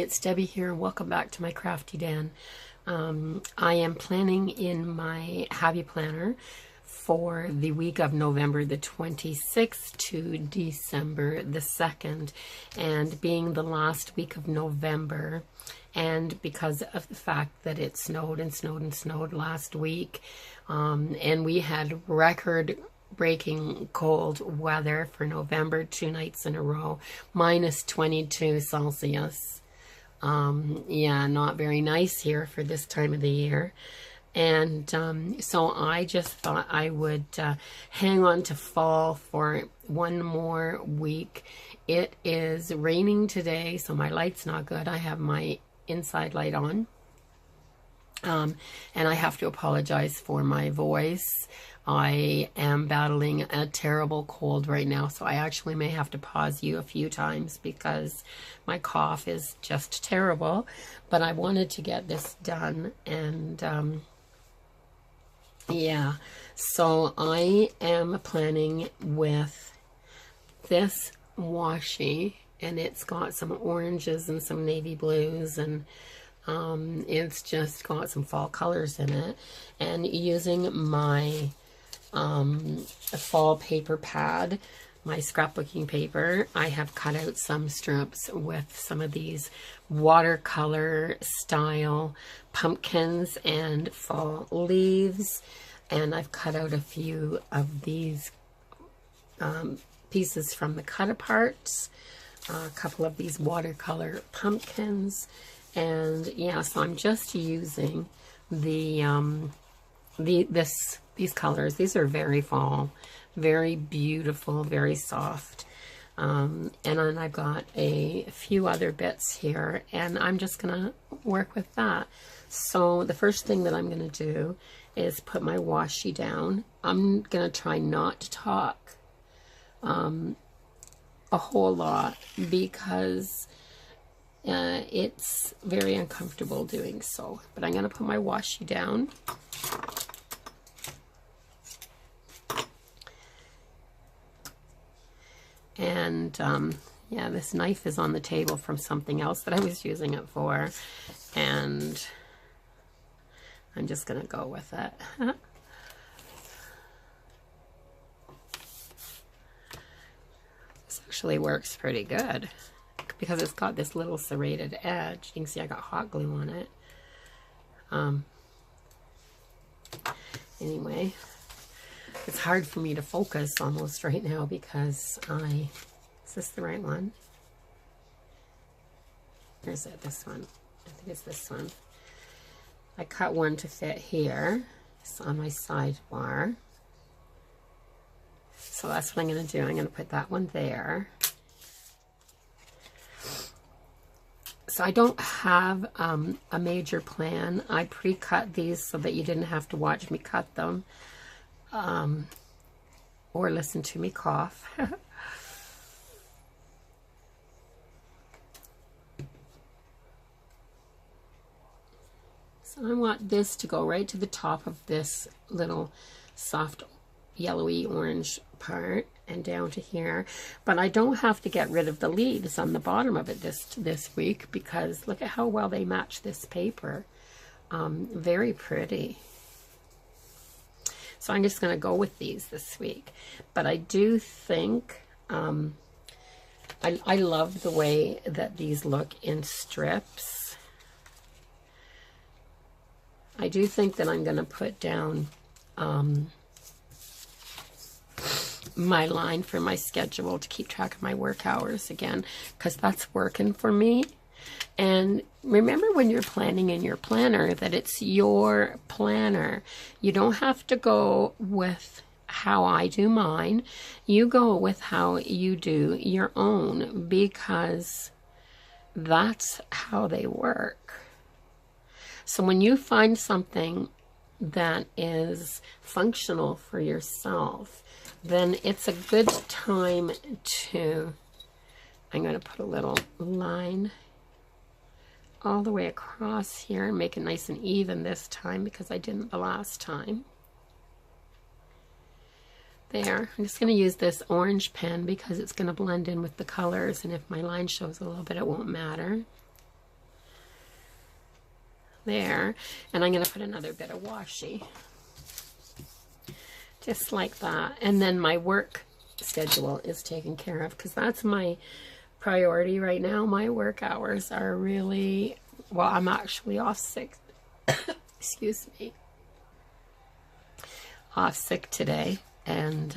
it's Debbie here, and welcome back to my Crafty Den. I am planning in my Happy Planner for the week of November the 26th to December the 2nd, and being the last week of November, and because of the fact that it snowed and snowed and snowed last week, and we had record breaking cold weather for November 2 nights in a row, minus 22 Celsius. Yeah, not very nice here for this time of the year. And so I just thought I would hang on to fall for one more week. It is raining today, so my light's not good. I have my inside light on. And I have to apologize for my voice. I am battling a terrible cold right now, so I actually may have to pause you a few times because my cough is just terrible. But I wanted to get this done, and yeah, so I am planning with this washi, and it's got some oranges and some navy blues, and it's just got some fall colors in it, and using my fall paper pad, my scrapbooking paper, I have cut out some strips with some of these watercolor style pumpkins and fall leaves, and I've cut out a few of these pieces from the cut aparts, a couple of these watercolor pumpkins, and yeah, so I'm just using these colors. These are very fall, very beautiful, very soft. And then I've got a few other bits here, and I'm just gonna work with that. So the first thing that I'm gonna do is put my washi down. I'm gonna try not to talk a whole lot because it's very uncomfortable doing so. But I'm gonna put my washi down. And yeah, this knife is on the table from something else that I was using it for, and I'm just gonna go with it. This actually works pretty good because it's got this little serrated edge. You can see I got hot glue on it. Anyway, it's hard for me to focus almost right now because is this the right one? Or is it this one? I think it's this one. I cut one to fit here. It's on my sidebar. So that's what I'm going to do. I'm going to put that one there. So I don't have a major plan. I pre-cut these so that you didn't have to watch me cut them. Or listen to me cough. So I want this to go right to the top of this little soft yellowy orange part and down to here, but I don't have to get rid of the leaves on the bottom of it this week because look at how well they match this paper. Very pretty. So I'm just going to go with these this week. But I do think, I love the way that these look in strips. I do think that I'm going to put down my line for my schedule to keep track of my work hours again, because that's working for me. And remember when you're planning in your planner that it's your planner. You don't have to go with how I do mine. You go with how you do your own because that's how they work. So when you find something that is functional for yourself, then it's a good time to, I'm going to put a little line all the way across here and make it nice and even this time because I didn't the last time. There, I'm just going to use this orange pen because it's going to blend in with the colors, and if my line shows a little bit it won't matter. there. And I'm going to put another bit of washi. Just like that. And then my work schedule is taken care of, because that's my priority right now. My work hours are really, well, I'm actually off sick. Excuse me. Off sick today. And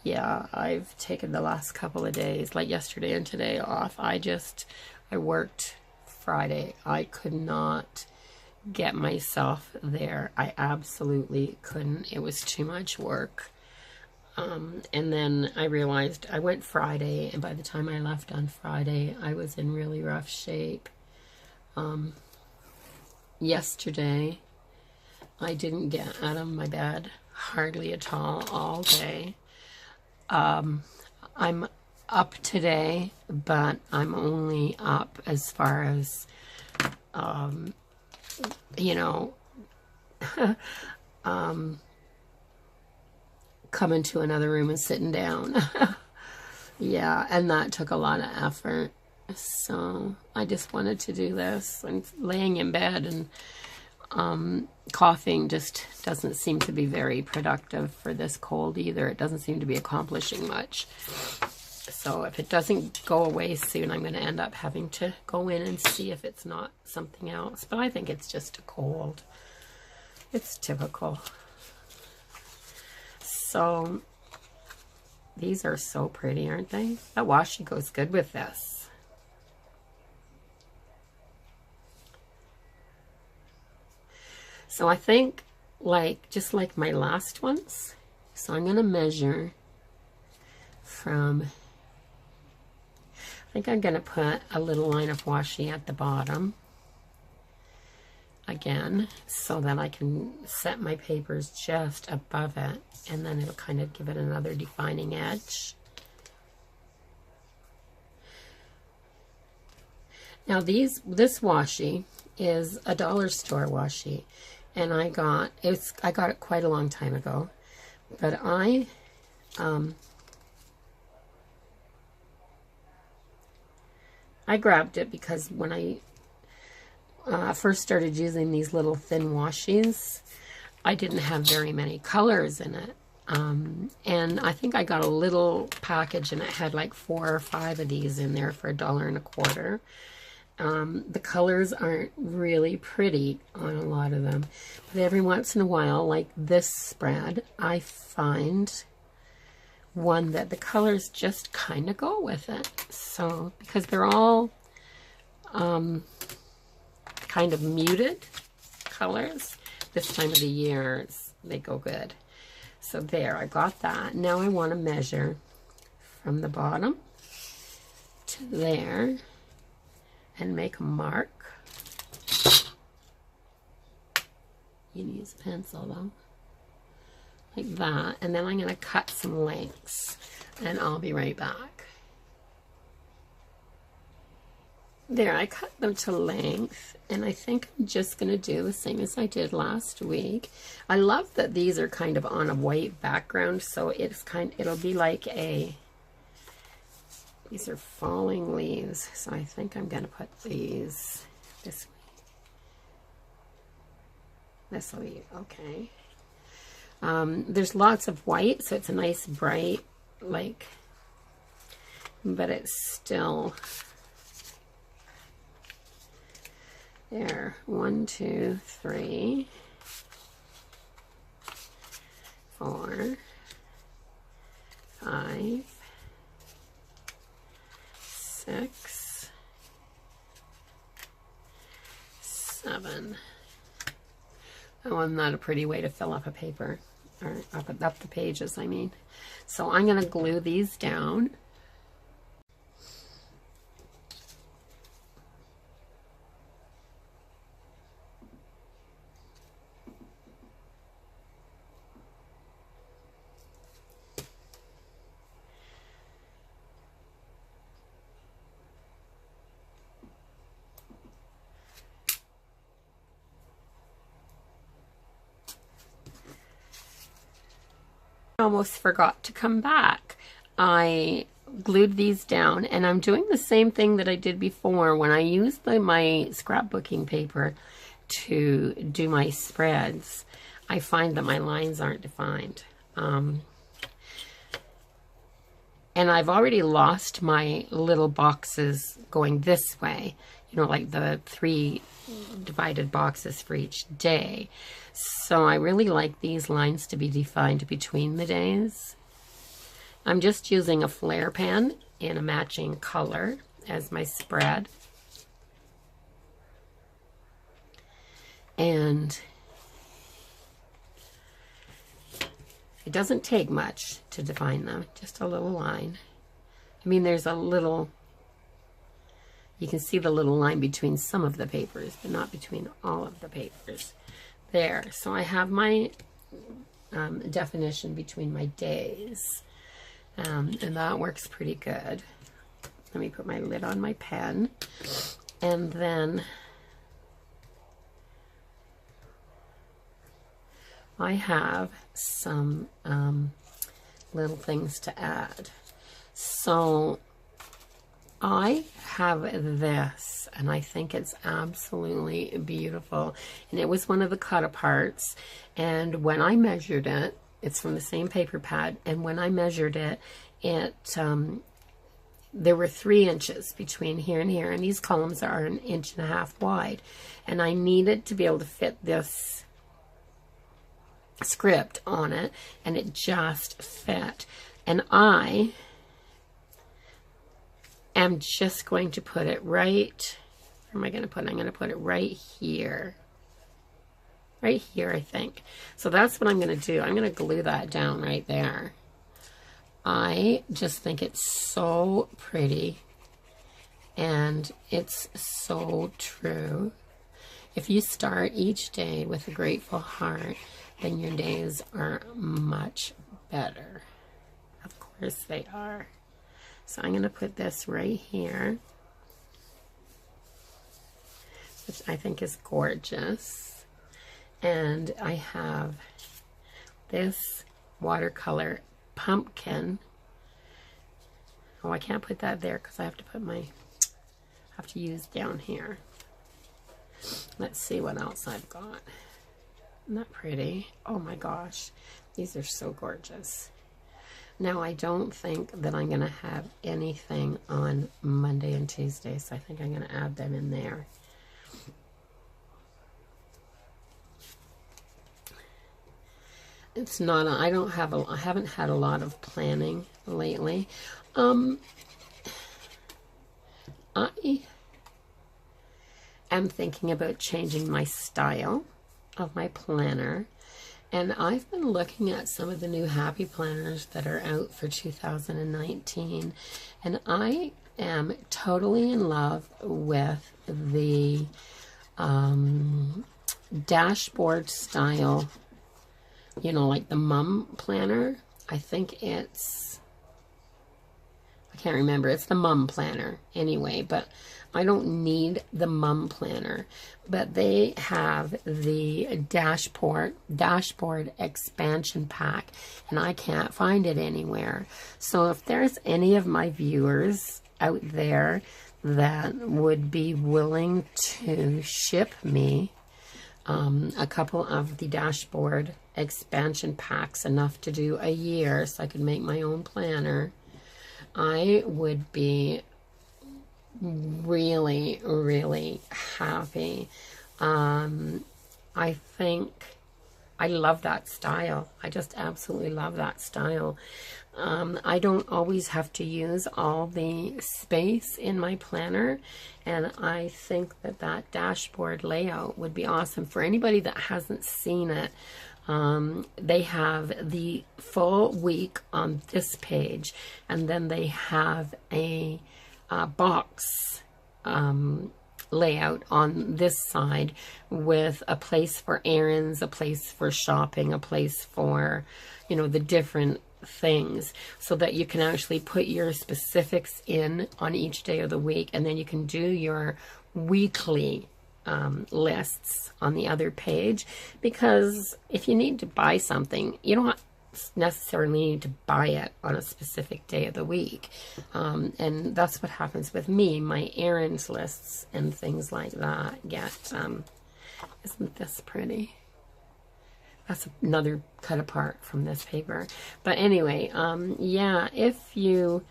yeah, I've taken the last couple of days, like yesterday and today, off. I worked Friday. I could not get myself there. I absolutely couldn't. It was too much work. And then I realized I went Friday, and by the time I left on Friday, I was in really rough shape. Yesterday, I didn't get out of my bed hardly at all day. I'm up today, but I'm only up as far as, you know, coming to another room and sitting down. Yeah, and that took a lot of effort. So I just wanted to do this, and laying in bed and coughing just doesn't seem to be very productive for this cold either. It doesn't seem to be accomplishing much. So if it doesn't go away soon, I'm going to end up having to go in and see if it's not something else. But I think it's just a cold. It's typical. So these are so pretty, aren't they? That washi goes good with this. So I think, just like my last ones, so I'm going to measure from, I think I'm going to put a little line of washi at the bottom again, so that I can set my papers just above it, and then it'll kind of give it another defining edge. Now this washi is a dollar store washi, and I got it quite a long time ago, but I grabbed it because when I first started using these little thin washies, I didn't have very many colors in it. And I think I got a little package, and it had like 4 or 5 of these in there for $1.25. The colors aren't really pretty on a lot of them, but every once in a while, like this spread, I find one that the colors just kind of go with it. So, because they're all kind of muted colors, this time of the year, they go good. So there, I got that. Now I want to measure from the bottom to there and make a mark. You can use a pencil though, like that. And then I'm going to cut some lengths, and I'll be right back. There, I cut them to length, and I think I'm just going to do the same as I did last week. I love that these are kind of on a white background, so it'll be like these are falling leaves, so I think I'm going to put these this way. This will be okay. There's lots of white, so it's a nice bright, but it's still there. 1, 2, 3, 4, 5, 6, 7. Oh, and not a pretty way to fill up a paper, or up the pages, I mean. So I'm going to glue these down. Almost forgot to come back. I glued these down, and I'm doing the same thing that I did before when I used my scrapbooking paper to do my spreads. I find that my lines aren't defined. And I've already lost my little boxes going this way, you know, like the 3 divided boxes for each day. So I really like these lines to be defined between the days. I'm just using a flare pen in a matching color as my spread. And it doesn't take much to define them, just a little line. I mean, there's a little, you can see the little line between some of the papers, but not between all of the papers. There, so I have my definition between my days, and that works pretty good. Let me put my lid on my pen, and then I have some little things to add. So I have this, and I think it's absolutely beautiful. And it was one of the cut-aparts, and when I measured it, it's from the same paper pad, and when I measured it, there were 3 inches between here and here, and these columns are 1.5 inches wide. And I needed to be able to fit this script on it, and it just fit. And I am just going to put it right, where am I going to put it? I'm going to put it right here. Right here, I think. So that's what I'm going to do. I'm going to glue that down right there. I just think it's so pretty, and it's so true. If you start each day with a grateful heart, then your days are much better. Of course they are. So I'm going to put this right here, which I think is gorgeous. And I have this watercolor pumpkin. Oh, I can't put that there because I have to put have to use down here. Let's see what else I've got. Isn't that pretty? Oh my gosh, these are so gorgeous. Now, I don't think that I'm going to have anything on Monday and Tuesday, so I think I'm going to add them in there. It's not, I haven't had a lot of planning lately. I am thinking about changing my style of my planner. And I've been looking at some of the new happy planners that are out for 2019. And I am totally in love with the dashboard style, you know, like the mum planner. I think it's, I can't remember, it's the mum planner anyway, but I don't need the mum planner. But they have the dashboard expansion pack, and I can't find it anywhere. So if there's any of my viewers out there that would be willing to ship me a couple of the dashboard expansion packs, enough to do a year so I could make my own planner, I would be really, really happy. I think I love that style. I just absolutely love that style. I don't always have to use all the space in my planner, and I think that that dashboard layout would be awesome. For anybody that hasn't seen it, they have the full week on this page, and then they have a box layout on this side with a place for errands, a place for shopping, a place for, you know, the different things, so that you can actually put your specifics in on each day of the week, and then you can do your weekly lists on the other page. Because if you need to buy something, you don't necessarily need to buy it on a specific day of the week. And that's what happens with me. My errands lists and things like that get, isn't this pretty? That's another cut apart from this paper. But anyway, yeah, if you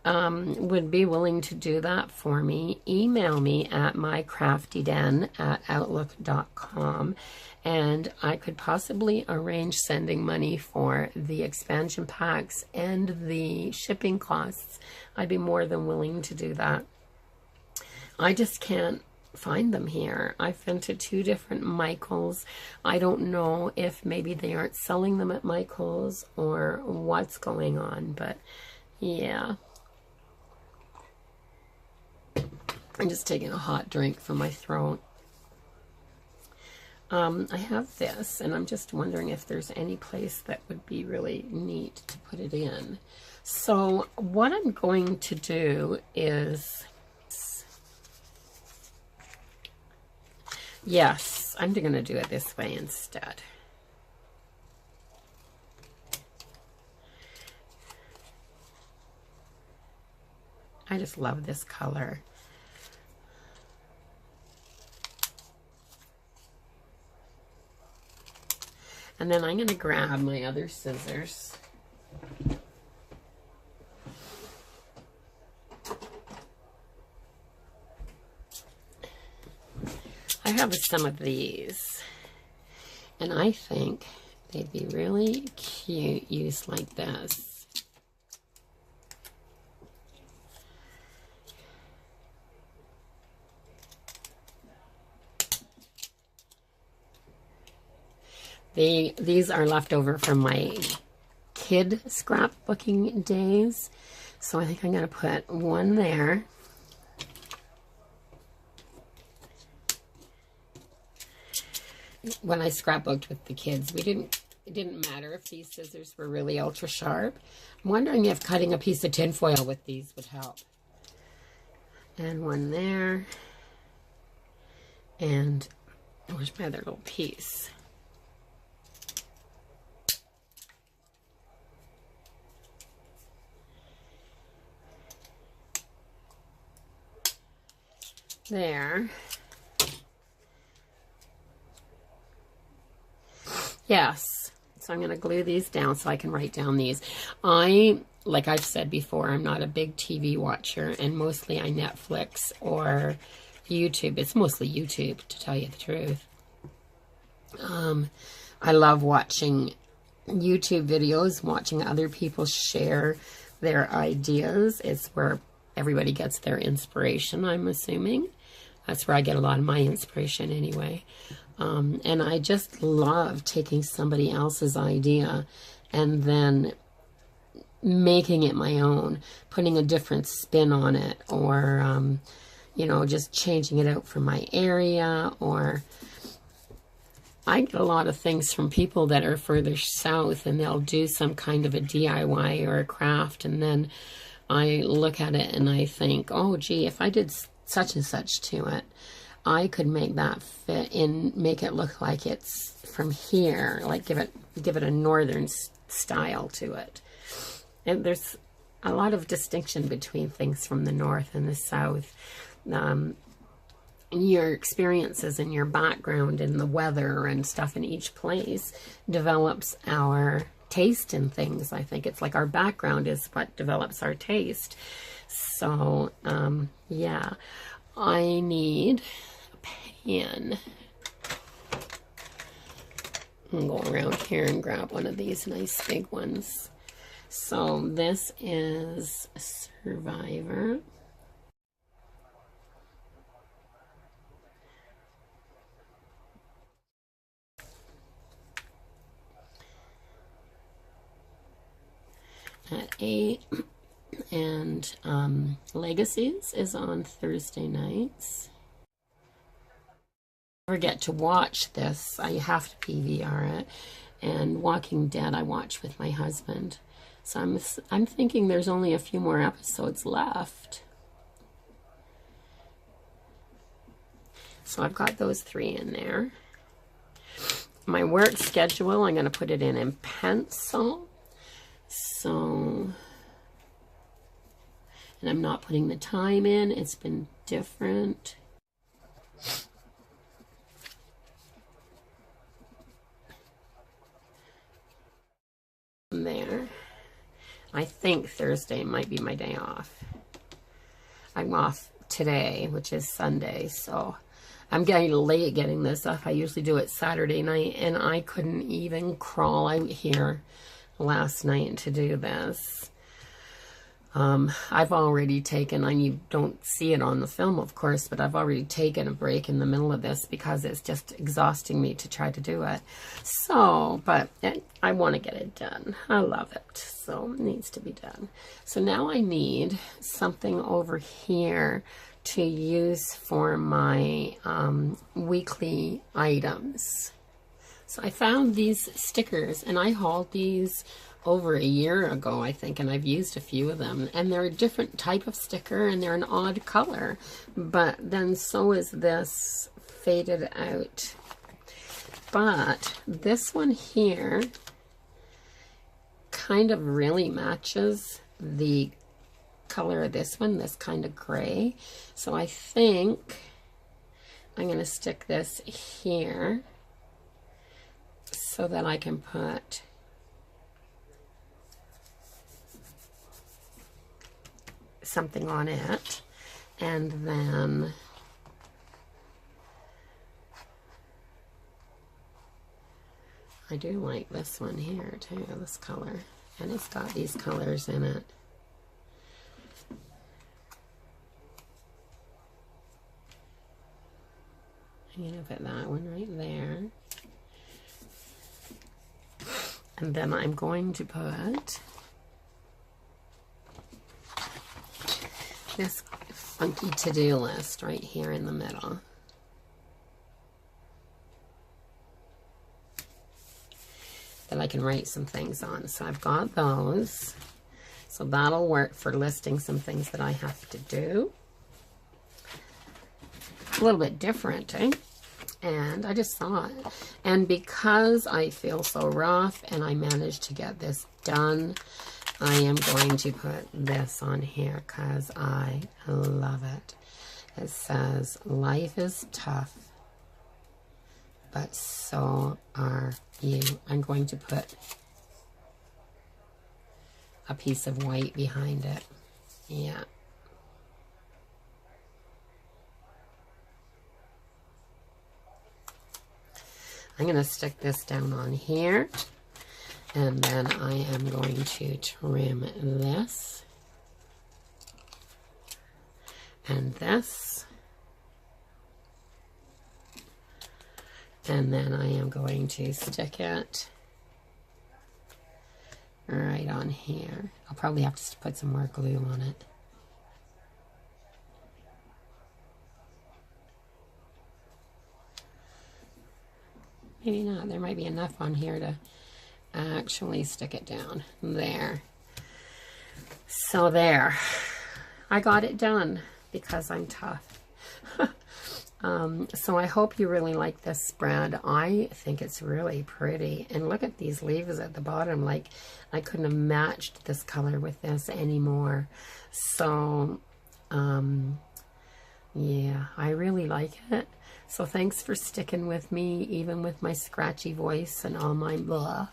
would be willing to do that for me, email me at mycraftyden@outlook.com, and I could possibly arrange sending money for the expansion packs and the shipping costs. I'd be more than willing to do that. I just can't find them here. I've been to 2 different Michaels. I don't know if maybe they aren't selling them at Michaels or what's going on, but yeah. I'm just taking a hot drink for my throat. I have this, and I'm just wondering if there's any place that would be really neat to put it in. So what I'm going to do is, yes, I'm going to do it this way instead. I just love this color. And then I'm going to grab my other scissors. I have some of these, and I think they'd be really cute used like this. These are left over from my kid scrapbooking days, so I think I'm going to put one there. When I scrapbooked with the kids, it didn't matter if these scissors were really ultra sharp. I'm wondering if cutting a piece of tinfoil with these would help. And one there. And where's my other little piece? There. Yes. So I'm going to glue these down so I can write down these. Like I've said before, I'm not a big TV watcher, and mostly I Netflix or YouTube. It's mostly YouTube, to tell you the truth. I love watching YouTube videos, watching other people share their ideas. It's where everybody gets their inspiration, I'm assuming. That's where I get a lot of my inspiration anyway. And I just love taking somebody else's idea and then making it my own, putting a different spin on it, or, you know, just changing it out for my area. Or I get a lot of things from people that are further south, and they'll do some kind of a DIY or a craft, and then I look at it and I think, oh, gee, if I did such and such to it, I could make that fit in, make it look like it's from here, like give it a northern style to it. And there's a lot of distinction between things from the north and the south. Your experiences and your background and the weather and stuff in each place develops our taste in things. I think it's like our background is what develops our taste. So, yeah, I need a pen. I'm going to go around here and grab one of these nice big ones. So this is Survivor. At 8, and Legacies is on Thursday nights. I never get to watch this. I have to PVR it. And Walking Dead I watch with my husband. So I'm thinking there's only a few more episodes left. So I've got those 3 in there. my work schedule, I'm going to put it in pencil. So, and I'm not putting the time in. It's been different. There. I think Thursday might be my day off. I'm off today, which is Sunday, so I'm getting late getting this up. I usually do it Saturday night, and I couldn't even crawl out here last night to do this. I've already taken, and you don't see it on the film, of course, but I've already taken a break in the middle of this because it's just exhausting me to try to do it. So, but I want to get it done. I love it, so it needs to be done. So now I need something over here to use for my weekly items. So I found these stickers, and I hauled these over a year ago, I think, and I've used a few of them, and they're a different type of sticker, and they're an odd color, but then so is this faded out. But this one here kind of really matches the color of this one, this kind of gray. So I think I'm going to stick this here so that I can put something on it, and then I do like this one here too, this color, and it's got these colors in it. I'm gonna put that one right there, and then I'm going to put this funky to-do list right here in the middle. That I can write some things on. So I've got those. So that'll work for listing some things that I have to do. A little bit different, eh? And I just thought, and because I feel so rough and I managed to get this done, I am going to put this on here because I love it. It says, life is tough, but so are you. I'm going to put a piece of white behind it. Yeah. I'm going to stick this down on here. And then I am going to trim this and this, and then I am going to stick it right on here. I'll probably have to put some more glue on it. Maybe not. There might be enough on here to actually stick it down there. So there, I got it done because I'm tough. So I hope you really like this spread. I think it's really pretty, and look at these leaves at the bottom. Like, I couldn't have matched this color with this anymore. So yeah, I really like it. So thanks for sticking with me, even with my scratchy voice and all my blah.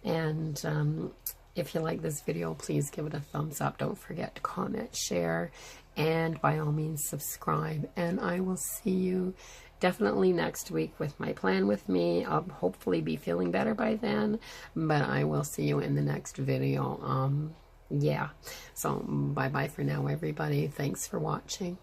And if you like this video, please give it a thumbs up. Don't forget to comment, share, and by all means subscribe. And I will see you definitely next week with my plan with me. I'll hopefully be feeling better by then, but I will see you in the next video. Yeah, so bye bye for now, everybody. Thanks for watching.